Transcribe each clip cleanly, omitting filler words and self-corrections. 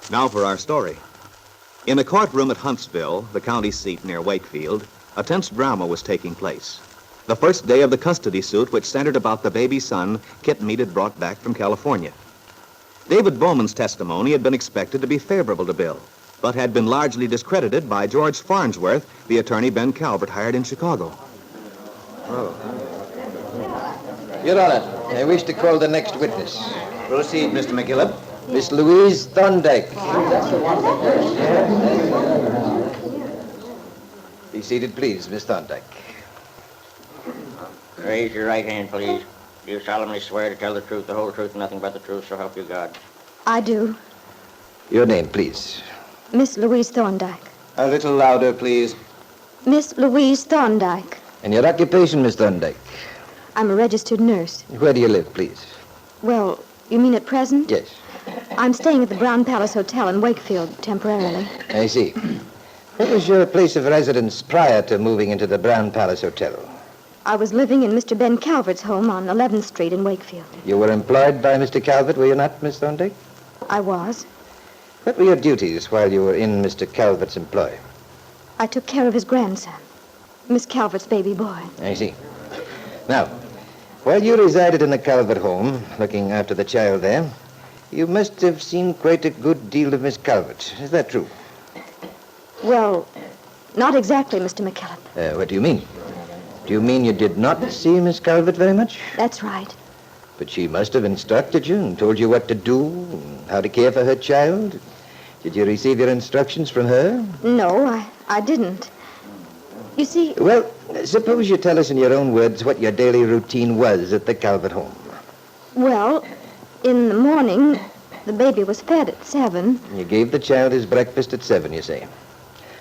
Now for our story. In a courtroom at Huntsville, the county seat near Wakefield, a tense drama was taking place. The first day of the custody suit, which centered about the baby son Kit Meade had brought back from California. David Bowman's testimony had been expected to be favorable to Bill, but had been largely discredited by George Farnsworth, the attorney Ben Calvert hired in Chicago. Your Honor, I wish to call the next witness. Proceed, Mr. McKillop. Miss Louise Thorndyke. Be seated, please, Miss Thorndyke. Raise your right hand, please. Do you solemnly swear to tell the truth, the whole truth, and nothing but the truth, so help you God? I do. Your name, please. Miss Louise Thorndyke. A little louder, please. Miss Louise Thorndyke. And your occupation, Miss Thorndyke? I'm a registered nurse. Where do you live, please? Well, you mean at present? Yes. I'm staying at the Brown Palace Hotel in Wakefield temporarily. I see. What was your place of residence prior to moving into the Brown Palace Hotel? I was living in Mr. Ben Calvert's home on 11th Street in Wakefield. You were employed by Mr. Calvert, were you not, Miss Thorndyke? I was. What were your duties while you were in Mr. Calvert's employ? I took care of his grandson, Miss Calvert's baby boy. I see. Now, while you resided in the Calvert home, looking after the child there, you must have seen quite a good deal of Miss Calvert. Is that true? Well, not exactly, Mr. McKillop. What do you mean? Do you mean you did not see Miss Calvert very much? That's right. But she must have instructed you and told you what to do, and how to care for her child. Did you receive your instructions from her? No, I didn't. You see... Well, suppose you tell us in your own words what your daily routine was at the Calvert home. Well, in the morning, the baby was fed at 7. You gave the child his breakfast at 7, you say.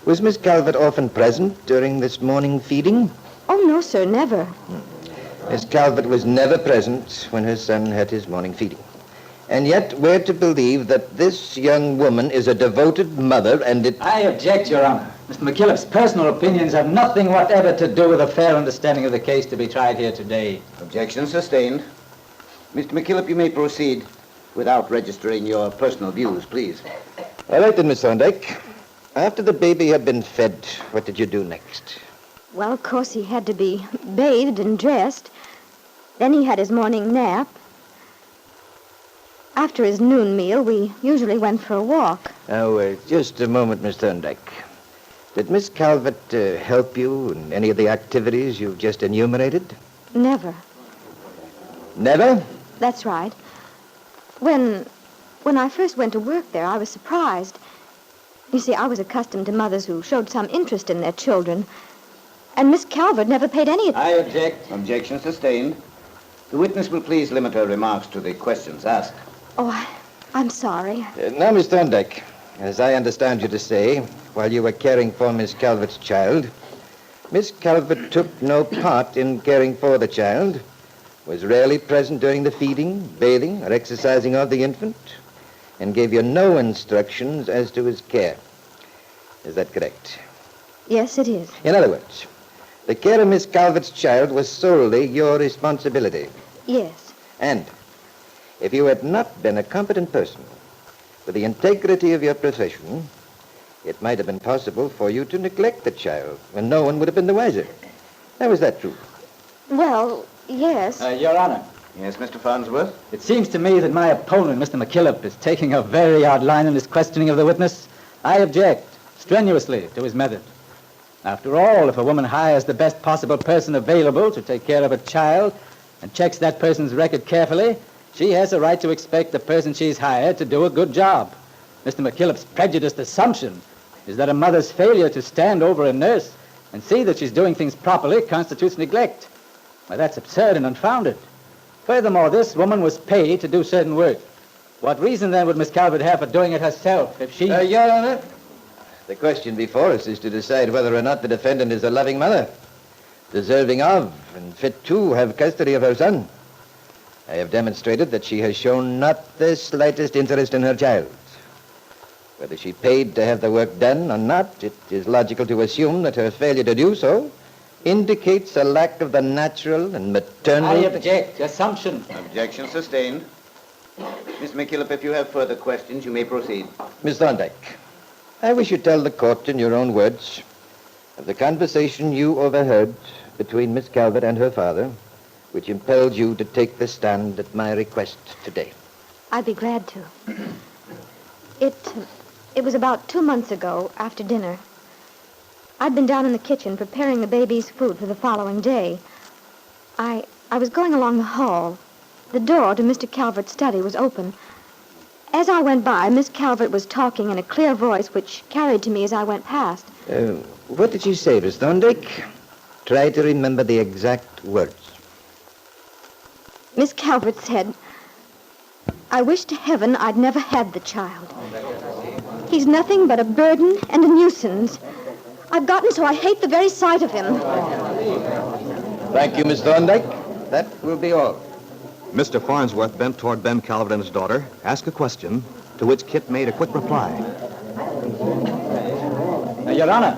Was Miss Calvert often present during this morning feeding? Oh, no, sir, never. Miss Calvert was never present when her son had his morning feeding. And yet we're to believe that this young woman is a devoted mother and it... I object, Your Honor. Mr. McKillop's personal opinions have nothing whatever to do with a fair understanding of the case to be tried here today. Objection sustained. Mr. McKillop, you may proceed without registering your personal views, please. All right then, Miss Thorndyke. After the baby had been fed, what did you do next? Well, of course, he had to be bathed and dressed. Then he had his morning nap. After his noon meal, we usually went for a walk. Now, just a moment, Miss Thorndyke. Did Miss Calvert help you in any of the activities you've just enumerated? Never. Never? That's right. When I first went to work there, I was surprised. You see, I was accustomed to mothers who showed some interest in their children. And Miss Calvert never paid any... I object. Objection sustained. The witness will please limit her remarks to the questions asked. Oh, I'm sorry. Now, Miss Thorndyke, as I understand you to say, while you were caring for Miss Calvert's child, Miss Calvert took no part in caring for the child, was rarely present during the feeding, bathing, or exercising of the infant, and gave you no instructions as to his care. Is that correct? Yes, it is. In other words, the care of Miss Calvert's child was solely your responsibility. Yes. And if you had not been a competent person with the integrity of your profession, it might have been possible for you to neglect the child when no one would have been the wiser. Now, is that true? Well, yes. Your Honor, Yes, Mr. Farnsworth? it seems to me that my opponent, Mr. McKillop, is taking a very odd line in his questioning of the witness. I object strenuously to his method. After all, if a woman hires the best possible person available to take care of a child and checks that person's record carefully, she has a right to expect the person she's hired to do a good job. Mr. McKillop's prejudiced assumption is that a mother's failure to stand over a nurse and see that she's doing things properly constitutes neglect. Why, that's absurd and unfounded. Furthermore, this woman was paid to do certain work. What reason, then, would Miss Calvert have for doing it herself if she... Your Honor, the question before us is to decide whether or not the defendant is a loving mother, deserving of and fit to have custody of her son. I have demonstrated that she has shown not the slightest interest in her child. Whether she paid to have the work done or not, it is logical to assume that her failure to do so indicates a lack of the natural and maternal... I object. Assumption. Objection sustained. Mr. McKillop, if you have further questions, you may proceed. Miss Thorndyke, I wish you tell the court in your own words of the conversation you overheard between Miss Calvert and her father, which impelled you to take the stand at my request today. I'd be glad to. It was about 2 months ago, after dinner. I'd been down in the kitchen preparing the baby's food for the following day. I was going along the hall. The door to Mr. Calvert's study was open. As I went by, Miss Calvert was talking in a clear voice which carried to me as I went past. What did she say, Miss Thorndyke? Try to remember the exact words. Miss Calvert said, "I wish to heaven I'd never had the child. He's nothing but a burden and a nuisance. I've gotten so I hate the very sight of him." Thank you, Miss Thorndyke. That will be all. Mr. Farnsworth bent toward Ben Calvert and his daughter, asked a question, to which Kit made a quick reply. Your Honor.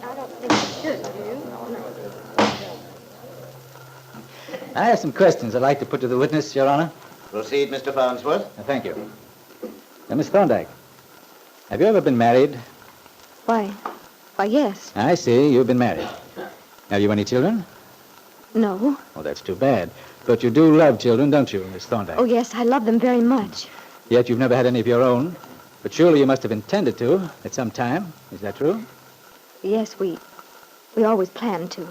I don't think you should, do you? I have some questions I'd like to put to the witness, Your Honor. Proceed, Mr. Farnsworth. Thank you. Miss Thorndyke, have you ever been married? Why, yes. I see. You've been married. Have you any children? No. Oh, that's too bad. But you do love children, don't you, Miss Thorndyke? Oh, yes, I love them very much. Yet you've never had any of your own. But surely you must have intended to at some time. Is that true? Yes, we always planned to.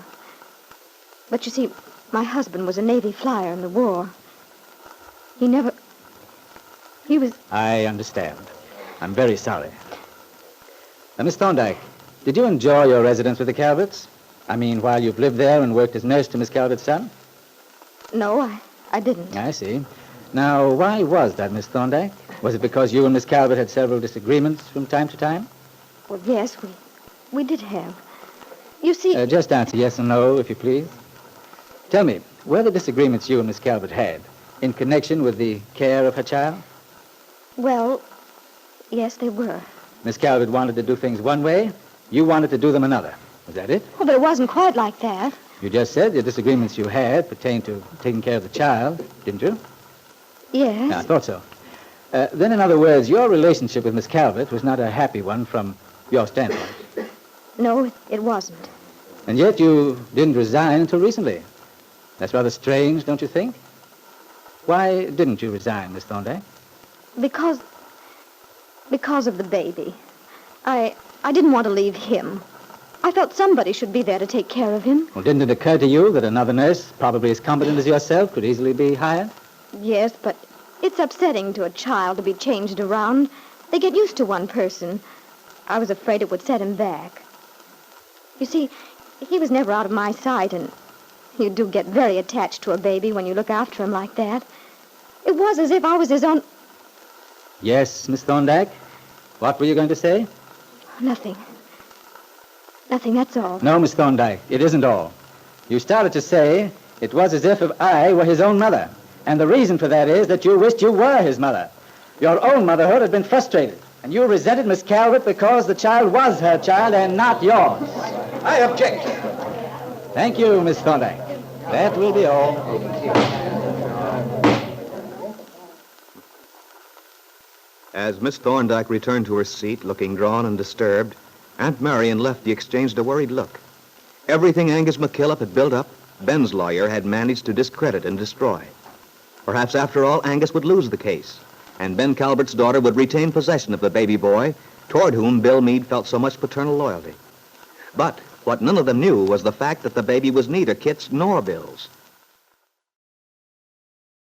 But you see, my husband was a Navy flyer in the war. He was... I understand. I'm very sorry. Now, Miss Thorndyke, did you enjoy your residence with the Calverts? I mean, while you've lived there and worked as nurse to Miss Calvert's son? No, I didn't. I see. Now, why was that, Miss Thorndyke? Was it because you and Miss Calvert had several disagreements from time to time? Well, yes, we did have. You see... Just answer yes or no, if you please. Tell me, were the disagreements you and Miss Calvert had in connection with the care of her child? Well, yes, they were. Miss Calvert wanted to do things one way. You wanted to do them another. Was that it? Oh, but it wasn't quite like that. You just said the disagreements you had pertained to taking care of the child, didn't you? Yes. I thought so. Then, in other words, your relationship with Miss Calvert was not a happy one from your standpoint. No, it wasn't. And yet you didn't resign until recently. That's rather strange, don't you think? Why didn't you resign, Miss Thorndyke? Because of the baby. I didn't want to leave him. I felt somebody should be there to take care of him. Well, didn't it occur to you that another nurse, probably as competent as yourself, could easily be hired? Yes, but it's upsetting to a child to be changed around. They get used to one person. I was afraid it would set him back. You see, he was never out of my sight, and you do get very attached to a baby when you look after him like that. It was as if I was his own... Yes, Miss Thorndyke? What were you going to say? Nothing. Nothing, that's all. No, Miss Thorndyke, it isn't all. You started to say it was as if I were his own mother. And the reason for that is that you wished you were his mother. Your own motherhood had been frustrated, and you resented Miss Calvert because the child was her child and not yours. I object. Thank you, Miss Thorndyke. That will be all. As Miss Thorndyke returned to her seat, looking drawn and disturbed, Aunt Mary and Lefty exchanged a worried look. Everything Angus McKillop had built up, Ben's lawyer had managed to discredit and destroy. Perhaps, after all, Angus would lose the case, and Ben Calvert's daughter would retain possession of the baby boy, toward whom Bill Meade felt so much paternal loyalty. But what none of them knew was the fact that the baby was neither Kit's nor Bill's.